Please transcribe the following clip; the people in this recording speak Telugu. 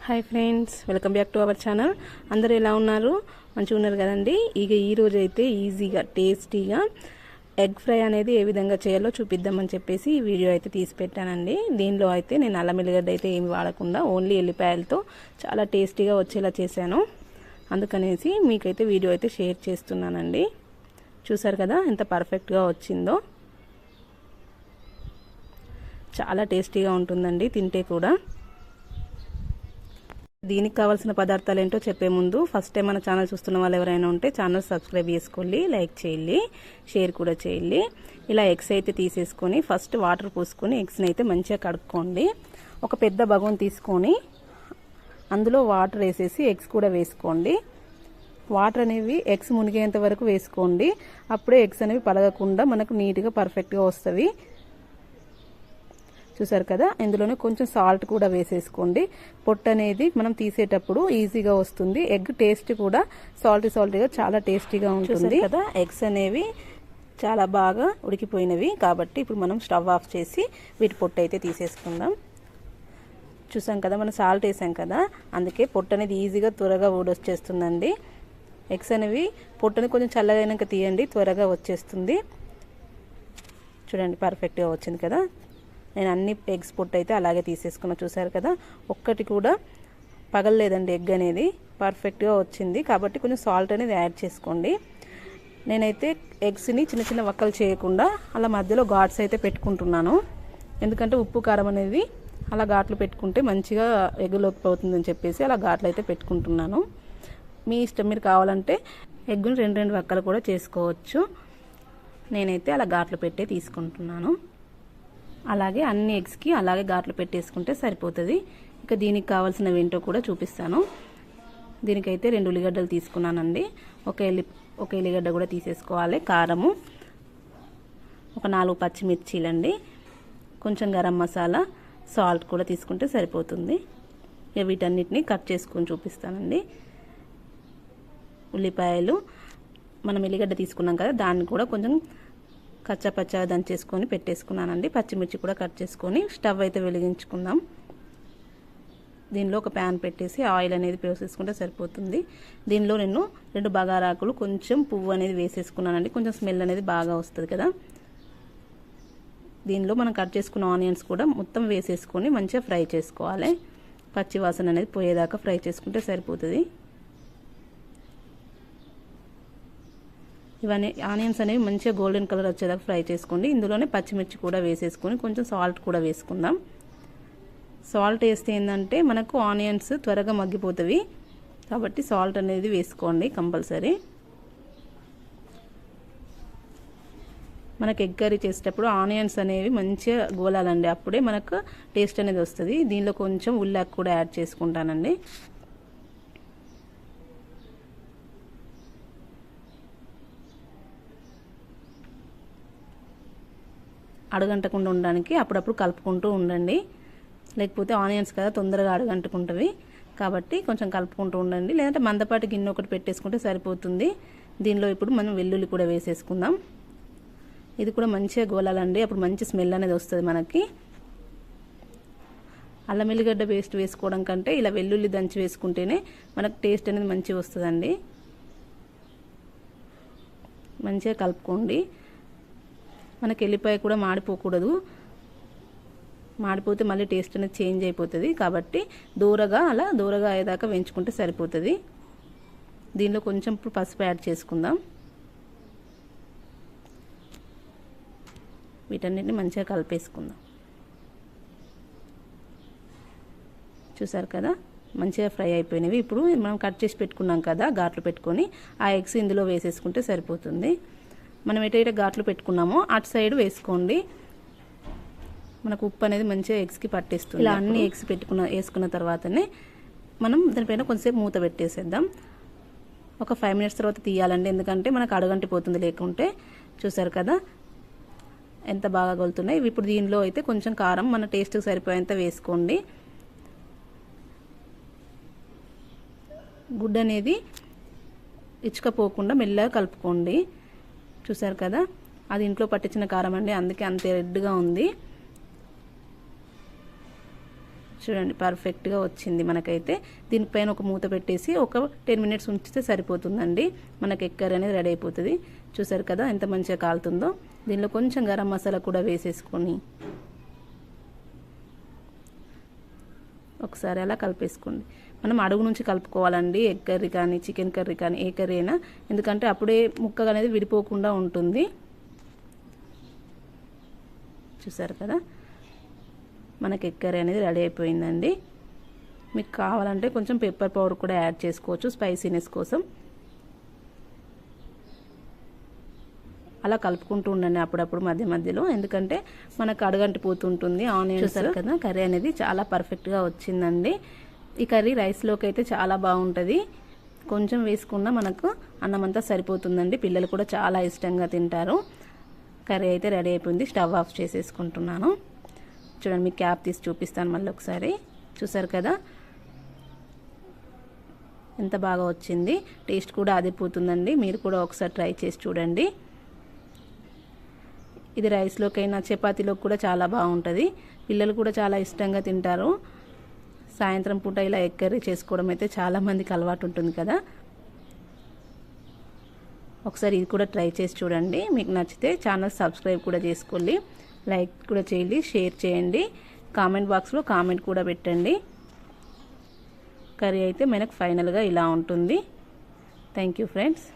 Hi friends, welcome back to our channel. అందరూ ఎలా ఉన్నారు? మంచిగా ఉన్నారు కదండి. ఇక ఈరోజు అయితే ఈజీగా టేస్టీగా ఎగ్ ఫ్రై అనేది ఏ విధంగా చేయాలో చూపిద్దామని చెప్పేసి ఈ వీడియో అయితే తీసి పెట్టానండి. దీనిలో అయితే నేను అల్లం ఎల్లిగడ్డ అయితే ఏమి వాడకుండా ఓన్లీ ఎల్లిపాయలతో చాలా టేస్టీగా వచ్చేలా చేశాను. అందుకనేసి మీకైతే వీడియో అయితే షేర్ చేస్తున్నానండి. చూసారు కదా ఎంత పర్ఫెక్ట్గా వచ్చిందో. చాలా టేస్టీగా ఉంటుందండి తింటే కూడా. దీనికి కావాల్సిన పదార్థాలు ఏంటో చెప్పే ముందు ఫస్ట్ టైం మన ఛానల్ చూస్తున్న వాళ్ళు ఎవరైనా ఉంటే ఛానల్ సబ్స్క్రైబ్ చేసుకోండి, లైక్ చేయండి, షేర్ కూడా చేయండి. ఇలా ఎగ్స్ అయితే తీసేసుకొని ఫస్ట్ వాటర్ పోసుకొని ఎగ్స్ని అయితే మంచిగా కడుక్కోండి. ఒక పెద్ద బగోన్ తీసుకొని అందులో వాటర్ వేసేసి ఎగ్స్ కూడా వేసుకోండి. వాటర్ అనేవి ఎగ్స్ మునిగేంత వరకు వేసుకోండి. అప్పుడే ఎగ్స్ అనేవి పలగకుండా మనకు నీట్గా పర్ఫెక్ట్గా వస్తుంది. చూసారు కదా, ఇందులోనే కొంచెం సాల్ట్ కూడా వేసేసుకోండి. పొట్టు అనేది మనం తీసేటప్పుడు ఈజీగా వస్తుంది. ఎగ్ టేస్ట్ కూడా సాల్టీగా చాలా టేస్టీగా ఉంటుంది కదా. ఎగ్స్ అనేవి చాలా బాగా ఉడికిపోయినవి కాబట్టి ఇప్పుడు మనం స్టవ్ ఆఫ్ చేసి వీటి పొట్టు అయితే తీసేసుకుందాం. చూసాం కదా, మనం సాల్ట్ వేసాం కదా, అందుకే పొట్టు అనేది ఈజీగా త్వరగా ఊడొచ్చేస్తుందండి. ఎగ్స్ అనేవి పొట్టుని కొంచెం చల్లగైనాక తీయండి, త్వరగా వచ్చేస్తుంది. చూడండి పర్ఫెక్ట్గా వచ్చింది కదా. నేను అన్ని ఎగ్స్ పొట్టు అయితే అలాగే తీసేసుకున్నా. చూసారు కదా, ఒక్కటి కూడా పగలలేదండి. ఎగ్ అనేది పర్ఫెక్ట్గా వచ్చింది కాబట్టి కొంచెం సాల్ట్ అనేది యాడ్ చేసుకోండి. నేనైతే ఎగ్స్ని చిన్న చిన్న వక్కలు చేయకుండా అలా మధ్యలో ఘాట్స్ అయితే పెట్టుకుంటున్నాను. ఎందుకంటే ఉప్పు కారం అనేది అలా ఘాట్లు పెట్టుకుంటే మంచిగా ఎగ్గులోకి పోతుందని చెప్పేసి అలా ఘాట్లు అయితే పెట్టుకుంటున్నాను. మీ ఇష్టం, మీరు కావాలంటే ఎగ్గుని రెండు వక్కలు కూడా చేసుకోవచ్చు. నేనైతే అలా ఘాట్లు పెట్టే తీసుకుంటున్నాను. అలాగే అన్ని ఎగ్స్కి అలాగే ఘాట్లు పెట్టేసుకుంటే సరిపోతుంది. ఇక దీనికి కావాల్సినవి ఏంటో కూడా చూపిస్తాను. దీనికైతే 2 ఉల్లిగడ్డలు తీసుకున్నానండి. ఒక ఎల్లిగడ్డ కూడా తీసేసుకోవాలి. కారము, ఒక 4 పచ్చిమిర్చీలండి, కొంచెం గరం మసాలా, సాల్ట్ కూడా తీసుకుంటే సరిపోతుంది. ఇక వీటన్నిటిని కట్ చేసుకొని చూపిస్తానండి. ఉల్లిపాయలు మనం ఎల్లిగడ్డ తీసుకున్నాం కదా, దాన్ని కూడా కొంచెం కచ్చా దంచేసుకొని పెట్టేసుకున్నానండి. పచ్చిమిర్చి కూడా కట్ చేసుకొని స్టవ్ అయితే వెలిగించుకుందాం. దీనిలో ఒక ప్యాన్ పెట్టేసి ఆయిల్ అనేది పోసేసుకుంటే సరిపోతుంది. దీనిలో నేను 2 బగారాకులు, కొంచెం పువ్వు అనేది వేసేసుకున్నానండి. కొంచెం స్మెల్ అనేది బాగా వస్తుంది కదా. దీనిలో మనం కట్ చేసుకున్న ఆనియన్స్ కూడా మొత్తం వేసేసుకొని మంచిగా ఫ్రై చేసుకోవాలి. పచ్చి వాసన అనేది పోయేదాకా ఫ్రై చేసుకుంటే సరిపోతుంది. ఇవన్నీ ఆనియన్స్ అనేవి మంచిగా గోల్డెన్ కలర్ వచ్చేదాకా ఫ్రై చేసుకోండి. ఇందులోనే పచ్చిమిర్చి కూడా వేసేసుకొని కొంచెం సాల్ట్ కూడా వేసుకుందాం. సాల్ట్ వేస్తే ఏంటంటే మనకు ఆనియన్స్ త్వరగా మగ్గిపోతాయి కాబట్టి సాల్ట్ అనేది వేసుకోండి కంపల్సరీ. మనకు ఎగ్ కర్రీ చేసేటప్పుడు ఆనియన్స్ అనేవి మంచిగా గోలాలండి, అప్పుడే మనకు టేస్ట్ అనేది వస్తుంది. దీనిలో కొంచెం ఉల్లాకు కూడా యాడ్ చేసుకుంటానండి. అడగంటకుండా ఉండడానికి అప్పుడప్పుడు కలుపుకుంటూ ఉండండి. లేకపోతే ఆనియన్స్ కదా తొందరగా అడగంటుకుంటవి కాబట్టి కొంచెం కలుపుకుంటూ ఉండండి. లేదంటే మందపాటి గిన్నె ఒకటి పెట్టేసుకుంటే సరిపోతుంది. దీనిలో ఇప్పుడు మనం వెల్లుల్లి కూడా వేసేసుకుందాం. ఇది కూడా మంచిగా గోలాలండి, అప్పుడు మంచి స్మెల్ అనేది వస్తుంది మనకి. అల్లం ఎల్లిగడ్డ పేస్ట్ వేసుకోవడం కంటే ఇలా వెల్లుల్లి దంచి వేసుకుంటేనే మనకు టేస్ట్ అనేది మంచిగా వస్తుందండి. మంచిగా కలుపుకోండి. మనకి ఎల్లిపాయ కూడా మాడిపోకూడదు, మాడిపోతే మళ్ళీ టేస్ట్ అనేది చేంజ్ అయిపోతుంది. కాబట్టి దూరగా అయ్యేదాకా వేయించుకుంటే సరిపోతుంది. దీనిలో కొంచెం ఇప్పుడు పసుపు యాడ్ చేసుకుందాం. వీటన్నిటిని మంచిగా కలిపేసుకుందాం. చూసారు కదా, మంచిగా ఫ్రై అయిపోయినవి. ఇప్పుడు మనం కట్ చేసి పెట్టుకున్నాం కదా ఘాట్లు పెట్టుకొని, ఆ ఎగ్స్ ఇందులో వేసేసుకుంటే సరిపోతుంది. మనం ఎటైతే ఘాట్లు పెట్టుకున్నామో అటు సైడ్ వేసుకోండి. మనకు ఉప్పు అనేది మంచిగా ఎగ్స్కి పట్టేస్తుంది. ఇలా అన్ని ఎగ్స్ వేసుకున్న తర్వాతనే మనం దానిపైన కొంచెంసేపు మూత పెట్టేసేద్దాం. ఒక 5 మినిట్స్ తర్వాత తీయాలండి, ఎందుకంటే మనకు అడగంటిపోతుంది లేకుంటే. చూసారు కదా ఎంత బాగా గొలుతున్నాయి. ఇప్పుడు దీనిలో అయితే కొంచెం కారం మన టేస్ట్కి సరిపోయేంత వేసుకోండి. గుడ్డు అనేది ఇచ్చుకపోకుండా మెల్లగా కలుపుకోండి. చూసారు కదా, అది ఇంట్లో పట్టించిన కారం అండి, అందుకే అంత రెడ్గా ఉంది. చూడండి పర్ఫెక్ట్గా వచ్చింది మనకైతే. దీనిపైన ఒక మూత పెట్టేసి ఒక 10 మినిట్స్ ఉంచితే సరిపోతుందండి. మనకి ఎగ్ కర్రీ అనేది రెడీ అయిపోతుంది. చూసారు కదా ఎంత మంచిగా కాలుతుందో. దీనిలో కొంచెం గరం మసాలా కూడా వేసేసుకొని ఒకసారి అలా కలిపేసుకోండి. మనం అడుగు నుంచి కలుపుకోవాలండి ఎగ్ కర్రీ కానీ చికెన్ కర్రీ కానీ ఏ కర్రీ అయినా, ఎందుకంటే అప్పుడే ముక్క అనేది విడిపోకుండా ఉంటుంది. చూసారు కదా మనకి ఎగ్ కర్రీ అనేది రెడీ అయిపోయిందండి. మీకు కావాలంటే కొంచెం పెప్పర్ పౌడర్ కూడా యాడ్ చేసుకోవచ్చు స్పైసీనెస్ కోసం. అలా కలుపుకుంటూ ఉండండి అప్పుడప్పుడు మధ్య మధ్యలో, ఎందుకంటే మనకు అడగంటిపోతుంటుంది ఆనియన్స్. చూసారు కదా కర్రీ అనేది చాలా పర్ఫెక్ట్గా వచ్చిందండి. ఈ కర్రీ రైస్లోకి అయితే చాలా బాగుంటుంది. కొంచెం వేసుకున్నా మనకు అన్నం అంతా సరిపోతుందండి. పిల్లలు కూడా చాలా ఇష్టంగా తింటారు. కర్రీ అయితే రెడీ అయిపోయింది. స్టవ్ ఆఫ్ చేసేసుకుంటున్నాను. చూడండి మీకు క్యాప్ తీసి చూపిస్తాను మళ్ళీ ఒకసారి. చూసారు కదా ఎంత బాగా వచ్చింది. టేస్ట్ కూడా అదిరిపోతుందండి. మీరు కూడా ఒకసారి ట్రై చేసి చూడండి. ఇది రైస్లోకైనా చపాతీలోకి కూడా చాలా బాగుంటుంది. పిల్లలు కూడా చాలా ఇష్టంగా తింటారు. సాయంత్రం పూట ఇలా ఎగ్ కర్రీ చేసుకోవడం అయితే చాలామందికి అలవాటు ఉంటుంది కదా. ఒకసారి ఇది కూడా ట్రై చేసి చూడండి. మీకు నచ్చితే ఛానల్ సబ్స్క్రైబ్ కూడా చేసుకోండి, లైక్ కూడా చేయండి, షేర్ చేయండి, కామెంట్ బాక్స్లో కామెంట్ కూడా పెట్టండి. కర్రీ అయితే మనకు ఫైనల్గా ఇలా ఉంటుంది. Thank you friends.